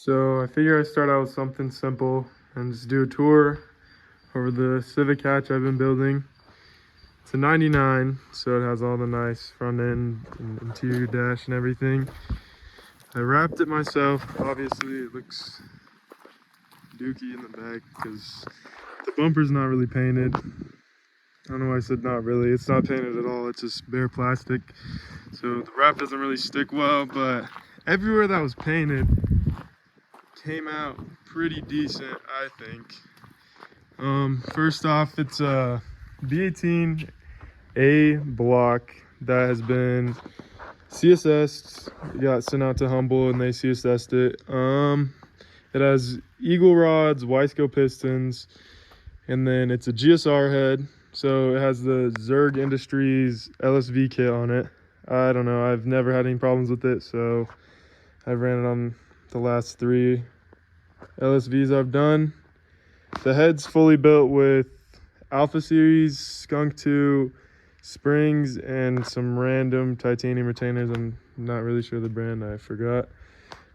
So I figure I start out with something simple and just do a tour over the Civic hatch I've been building. It's a 99, so it has all the nice front end and interior dash and everything. I wrapped it myself. Obviously it looks dookie in the back because the bumper's not really painted. I don't know why I said not really. It's not painted at all. It's just bare plastic. So the wrap doesn't really stick well, but everywhere that was painted came out pretty decent, I think. First off, it's a B18A block that has been CSS'd. It got sent out to Humble and they CSS'd it. It has Eagle rods, Wastegate pistons, and then it's a GSR head. So it has the Zerg Industries LSV kit on it. I don't know, I've never had any problems with it, so I ran it on the last 3 LSVs I've done. The head's fully built with Alpha Series, Skunk 2, springs, and some random titanium retainers. I'm not really sure the brand, I forgot.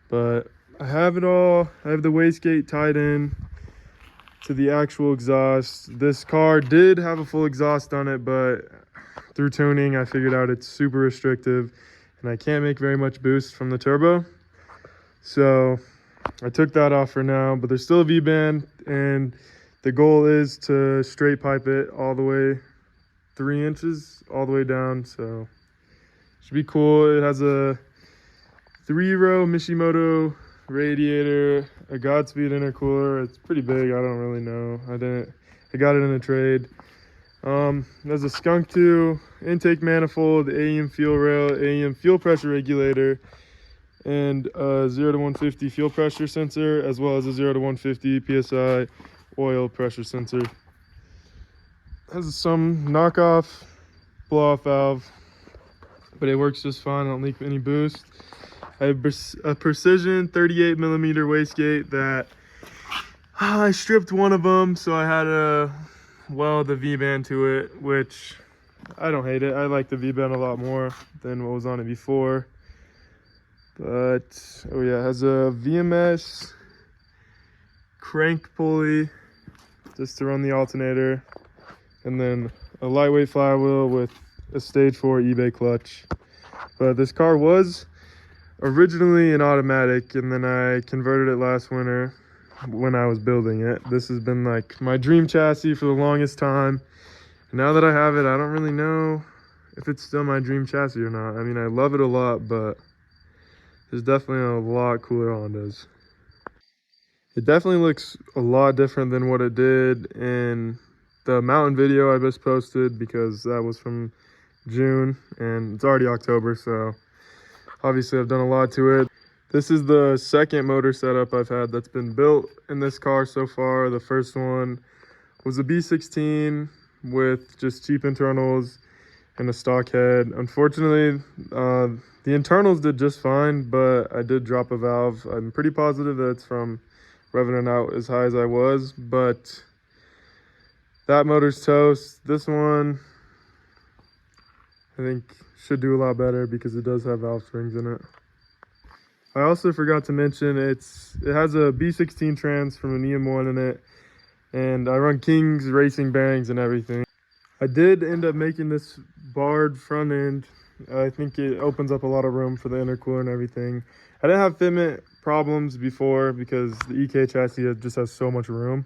But I have it all. I have the wastegate tied in to the actual exhaust. This car did have a full exhaust on it, but through tuning I figured out it's super restrictive and I can't make very much boost from the turbo. So I took that off for now, but there's still a V-band, and the goal is to straight pipe it all the way 3 inches all the way down, so should be cool. It has a 3-row Mishimoto radiator, a Godspeed intercooler. It's pretty big. I don't really know. I got it in a trade. There's a Skunk 2 intake manifold, AEM fuel rail, AEM fuel pressure regulator, and a 0 to 150 fuel pressure sensor, as well as a 0 to 150 psi oil pressure sensor. Has some knockoff blow-off valve, but it works just fine. I don't leak any boost. I have a precision 38 millimeter wastegate that I stripped one of them, so I had to weld the V-band to it, which I don't hate it. I like the V-band a lot more than what was on it before. But oh yeah, it has a VMS crank pulley just to run the alternator, and then a lightweight flywheel with a stage 4 eBay clutch. But this car was originally an automatic, and then I converted it last winter when I was building it. This has been like my dream chassis for the longest time. And now that I have it, I don't really know if it's still my dream chassis or not. I mean, I love it a lot, but there's definitely a lot cooler Hondas. It definitely looks a lot different than what it did in the mountain video I just posted, because that was from June and it's already October, so obviously I've done a lot to it. This is the second motor setup I've had that's been built in this car so far. The first one was a B16 with just cheap internals and a stock head. Unfortunately, the internals did just fine, but I did drop a valve. I'm pretty positive that it's from revving it out as high as I was, but that motor's toast. This one, I think, should do a lot better because it does have valve springs in it. I also forgot to mention it has a B16 trans from an EM1 in it, and I run King's racing bearings and everything. I did end up making this barred front end. I think it opens up a lot of room for the intercooler and everything. I didn't have fitment problems before because the EK chassis just has so much room,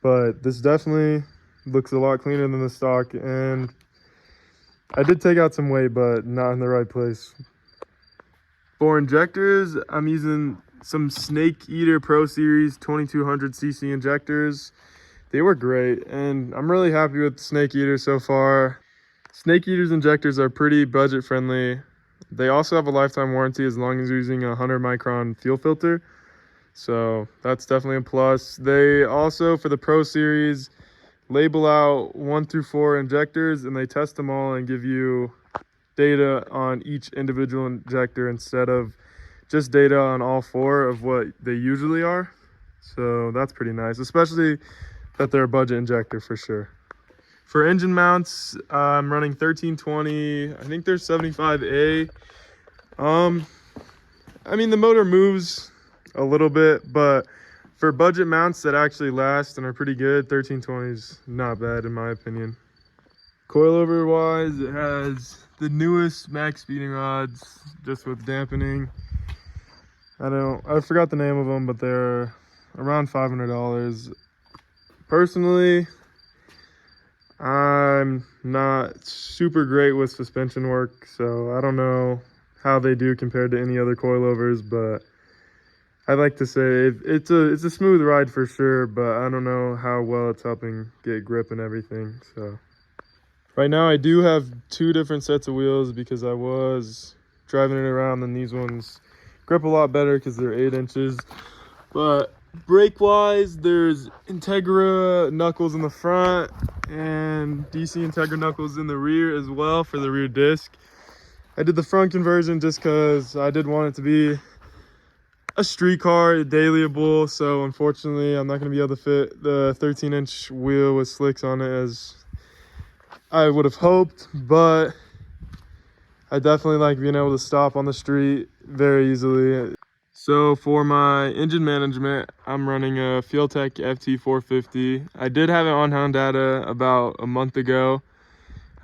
but this definitely looks a lot cleaner than the stock, and I did take out some weight, but not in the right place. For injectors, I'm using some Snake Eater Pro Series 2200cc injectors. They were great, and I'm really happy with Snake Eater so far. Snake Eater's injectors are pretty budget friendly. They also have a lifetime warranty as long as you're using a 100 micron fuel filter, so that's definitely a plus. They also, for the Pro Series, label out 1 through 4 injectors, and they test them all and give you data on each individual injector instead of just data on all 4 of what they usually are. So that's pretty nice, especially that they're a budget injector for sure. For engine mounts, I'm running 1320. I think there's 75A. I mean, the motor moves a little bit, but for budget mounts that actually last and are pretty good, 1320 is not bad in my opinion. Coilover wise, it has the newest max speeding rods, just with dampening. I forgot the name of them, but they're around $500. Personally, I'm not super great with suspension work, so I don't know how they do compared to any other coilovers, but I'd like to say it's a smooth ride for sure, but I don't know how well it's helping get grip and everything. So right now I do have 2 different sets of wheels because I was driving it around, and these ones grip a lot better because they're 8 inches. But brake wise, there's Integra knuckles in the front and DC Integra knuckles in the rear as well for the rear disc. I did the front conversion just because I did want it to be a street car, dailyable, so unfortunately I'm not going to be able to fit the 13-inch wheel with slicks on it as I would have hoped, but I definitely like being able to stop on the street very easily. So for my engine management, I'm running a Fueltech FT450. I did have it on Honda about a month ago.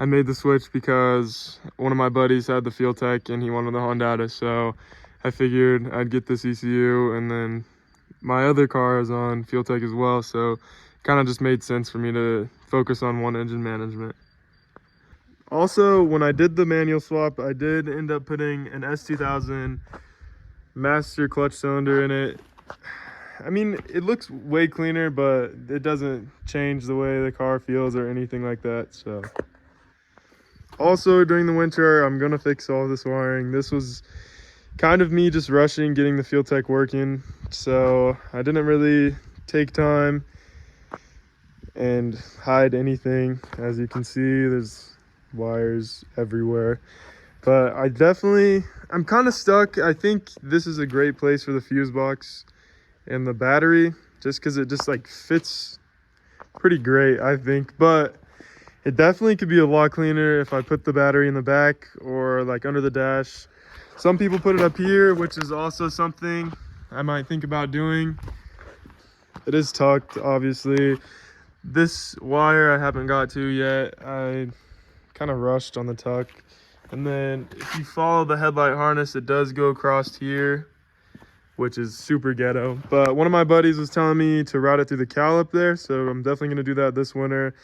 I made the switch because one of my buddies had the Fueltech and he wanted the Honda, so I figured I'd get this ECU, and then my other car is on Fueltech as well, so it kind of just made sense for me to focus on one engine management. Also, when I did the manual swap, I did end up putting an S2000 master clutch cylinder in it. I mean, it looks way cleaner, but it doesn't change the way the car feels or anything like that. So also during the winter, I'm gonna fix all this wiring. This was kind of me just rushing getting the Fueltech working, so I didn't really take time and hide anything. As you can see, there's wires everywhere, but I'm kind of stuck. I think this is a great place for the fuse box and the battery, just because it just like fits pretty great, I think. But it definitely could be a lot cleaner if I put the battery in the back or like under the dash. Some people put it up here, which is also something I might think about doing. It is tucked, obviously. This wire I haven't got to yet. I kind of rushed on the tuck. And then if you follow the headlight harness, it does go across here, which is super ghetto. But one of my buddies was telling me to route it through the cowl up there, so I'm definitely gonna do that this winter.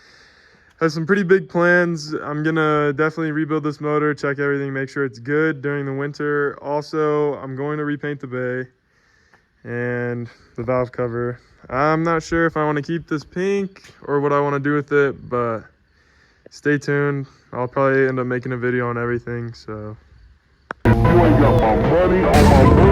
Has some pretty big plans. I'm gonna definitely rebuild this motor, check everything, make sure it's good during the winter. Also, I'm going to repaint the bay and the valve cover. I'm not sure if I want to keep this pink or what I want to do with it, but stay tuned. I'll probably end up making a video on everything, so. You ain't got my money on my